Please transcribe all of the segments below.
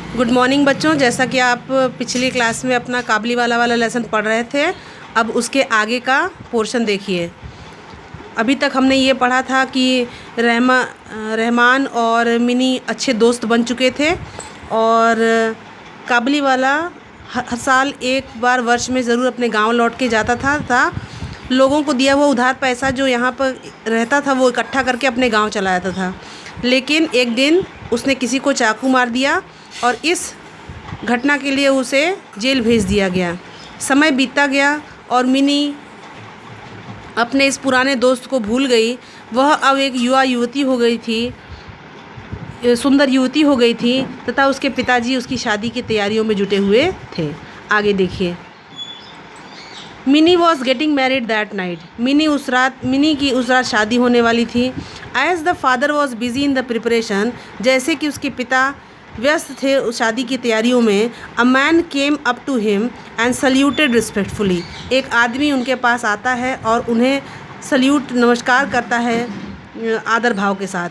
Good morning बच्चों। जैसा कि आप पिछली क्लास में अपना काबली वाला लेसन पढ़ रहे थे, अब उसके आगे का पोर्शन देखिए। अभी तक हमने ये पढ़ा था कि रहमान और मिनी अच्छे दोस्त बन चुके थे और काबली वाला हर साल एक बार वर्ष में ज़रूर अपने गांव लौट के जाता था। लोगों को दिया हुआ उधार पैसा जो यहाँ पर रहता था वो इकट्ठा करके अपने गांव चला जाता था। लेकिन एक दिन उसने किसी को चाकू मार दिया और इस घटना के लिए उसे जेल भेज दिया गया। समय बीतता गया और मिनी अपने इस पुराने दोस्त को भूल गई। वह अब एक युवती हो गई थी, सुंदर युवती हो गई थी तथा उसके पिताजी उसकी शादी की तैयारियों में जुटे हुए थे। आगे देखिए। Mini was getting married that night. Mini की उस रात शादी होने वाली थी। As the father was busy in the preparation, जैसे कि उसके पिता व्यस्त थे उस शादी की तैयारियों में। A man came up to him and saluted respectfully. एक आदमी उनके पास आता है और उन्हें सल्यूट नमस्कार करता है आदर भाव के साथ।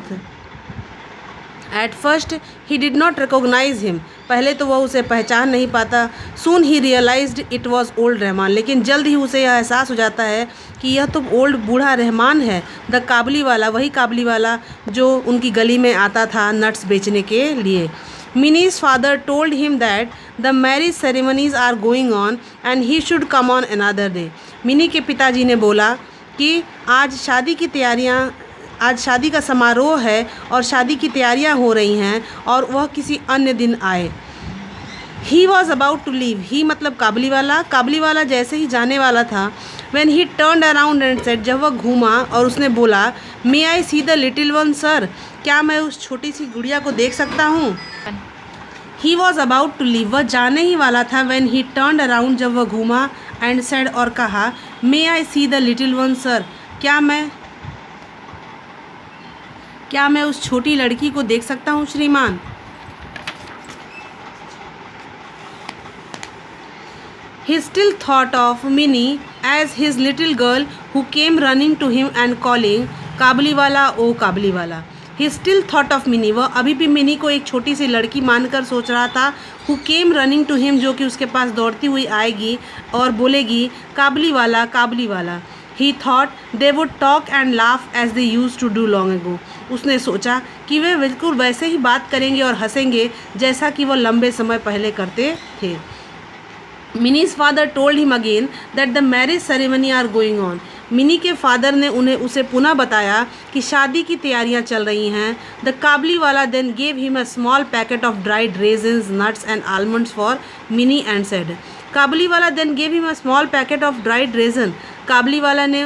At first he did not recognize him. पहले तो वह उसे पहचान नहीं पाता। Soon he realized it was old Rahman. लेकिन जल्द ही उसे यह एहसास हो जाता है कि यह तो ओल्ड बूढ़ा रहमान है, द काबली वाला, वही काबली वाला जो उनकी गली में आता था नट्स बेचने के लिए। Mini's father told him that the marriage ceremonies are going on and he should come on another day. Mini के पिताजी ने बोला कि आज शादी का समारोह है और शादी की तैयारियां हो रही हैं और वह किसी अन्य दिन आए। He was about to leave. He मतलब काबली वाला जैसे ही जाने वाला था। When he turned around and said, जब वह घूमा और उसने बोला, may I see the little one sir, क्या मैं उस छोटी सी गुड़िया को देख सकता हूँ। He was about to leave, वह जाने ही वाला था। व्हेन ही टर्न्ड अराउंड, जब वह घूमा, एंड सेड और कहा, may I see the little one sir, क्या मैं उस छोटी लड़की को देख सकता हूँ श्रीमान। He still thought of Minnie as his little girl who came running to him and calling, काबलीवाला O काबलीवाला। He still thought of Minnie, वह अभी भी मिनी को एक छोटी सी लड़की मानकर सोच रहा था। Who came running to him, जो कि उसके पास दौड़ती हुई आएगी और बोलेगी, काबलीवाला काबलीवाला। He thought they would talk and laugh as they used to do long ago. उसने सोचा कि वे बिल्कुल वैसे ही बात करेंगे और हंसेंगे जैसा कि वह लंबे समय पहले करते थे। Mini's father told him again that the marriage ceremony are going on. Mini के फादर ने उसे पुनः बताया कि शादी की तैयारियां चल रही हैं। The Kabuliwala then gave him a small packet of dried raisins, nuts and almonds for Mini and said, Kabuliwala then gave him a small packet of dried raisin. Kabuliwala ने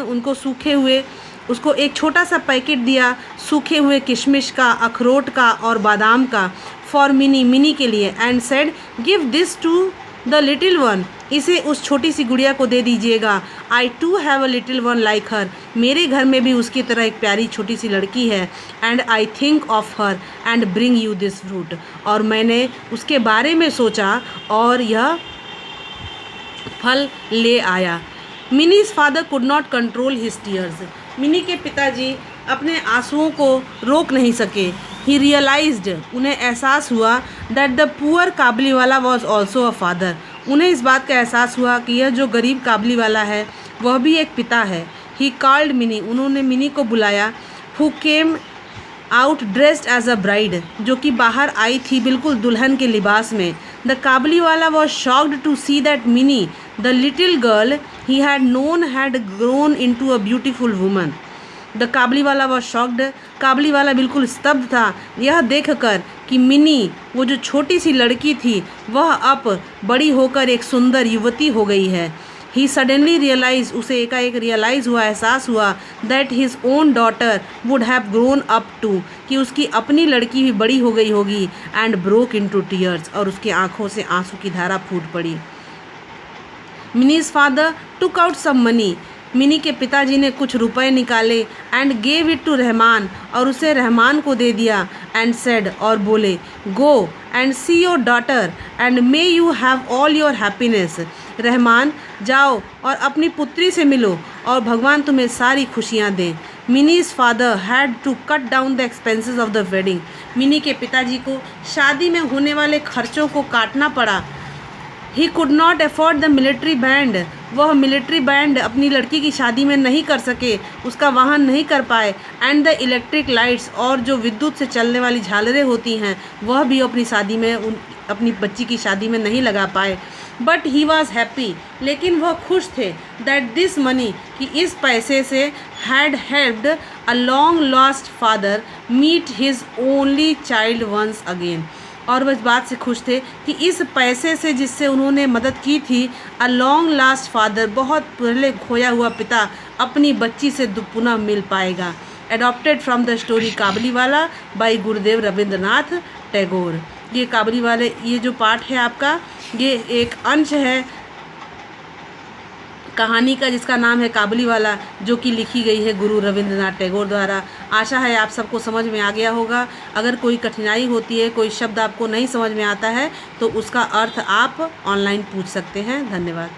उसको एक छोटा सा पैकेट दिया सूखे हुए किशमिश का, अखरोट का और बादाम का, फॉर मिनी के लिए। And said, give this to the little one, इसे उस छोटी सी गुड़िया को दे दीजिएगा। I too have a little one like her, मेरे घर में भी उसकी तरह एक प्यारी छोटी सी लड़की है। And I think of her and bring you this fruit, और मैंने उसके बारे में सोचा और यह फल ले आया। Minis father could not control his tears. Mini के पिताजी अपने आंसुओं को रोक नहीं सके। ही रियलाइज्ड, उन्हें एहसास हुआ, दैट द पुअर काबली वाला वॉज ऑल्सो अ फादर। उन्हें इस बात का एहसास हुआ कि यह जो गरीब काबली वाला है वह भी एक पिता है। ही कॉल्ड मिनी, उन्होंने मिनी को बुलाया। Who came out dressed as a bride, जो कि बाहर आई थी बिल्कुल दुल्हन के लिबास में। The Kabuliwala was shocked to see that Mini, the little girl he had known, had grown into a beautiful woman. The Kabuliwala was shocked, काबली वाला बिल्कुल स्तब्ध था यह देखकर कि मिनी, वो जो छोटी सी लड़की थी, वह अब बड़ी होकर एक सुंदर युवती हो गई है। ही सडनली रियलाइज, उसे एकाएक रियलाइज़ हुआ, एहसास हुआ, that his own daughter would have grown up to, कि उसकी अपनी लड़की भी बड़ी हो गई होगी। एंड ब्रोक इनटू टीयर्स, और उसकी आंखों से आंसू की धारा फूट पड़ी। Mini's father took out some money, Mini के पिताजी ने कुछ रुपए निकाले। And gave it to Rahman, और उसे रहमान को दे दिया। एंड सेड, और बोले, go and see your daughter and may you have all your happiness. Rahman, जाओ और अपनी पुत्री से मिलो और भगवान तुम्हें सारी खुशियाँ दें। Mini's father had to cut down the expenses of the wedding. Mini के पिताजी को शादी में होने वाले खर्चों को काटना पड़ा। He could not afford the military band. वह मिलिट्री बैंड अपनी लड़की की शादी में नहीं कर सके, उसका वहन नहीं कर पाए। एंड द इलेक्ट्रिक लाइट्स, और जो विद्युत से चलने वाली झालरें होती हैं वह भी अपनी शादी में अपनी बच्ची की शादी में नहीं लगा पाए। बट ही वॉज हैप्पी, लेकिन वह खुश थे। दैट दिस मनी, कि इस पैसे से had helped a long lost father meet his only child once again. और वह इस बात से खुश थे कि इस पैसे से जिससे उन्होंने मदद की थी, अ लॉन्ग लास्ट फादर, बहुत पहले खोया हुआ पिता अपनी बच्ची से पुनः मिल पाएगा। Adopted from the story Kabuliwala by Gurudev Rabindranath Tagore. ये काबुलीवाले, ये जो पार्ट है आपका, ये एक अंश है कहानी का जिसका नाम है काबुलीवाला, जो कि लिखी गई है गुरु रविंद्रनाथ टैगोर द्वारा। आशा है आप सबको समझ में आ गया होगा। अगर कोई कठिनाई होती है, कोई शब्द आपको नहीं समझ में आता है, तो उसका अर्थ आप ऑनलाइन पूछ सकते हैं। धन्यवाद।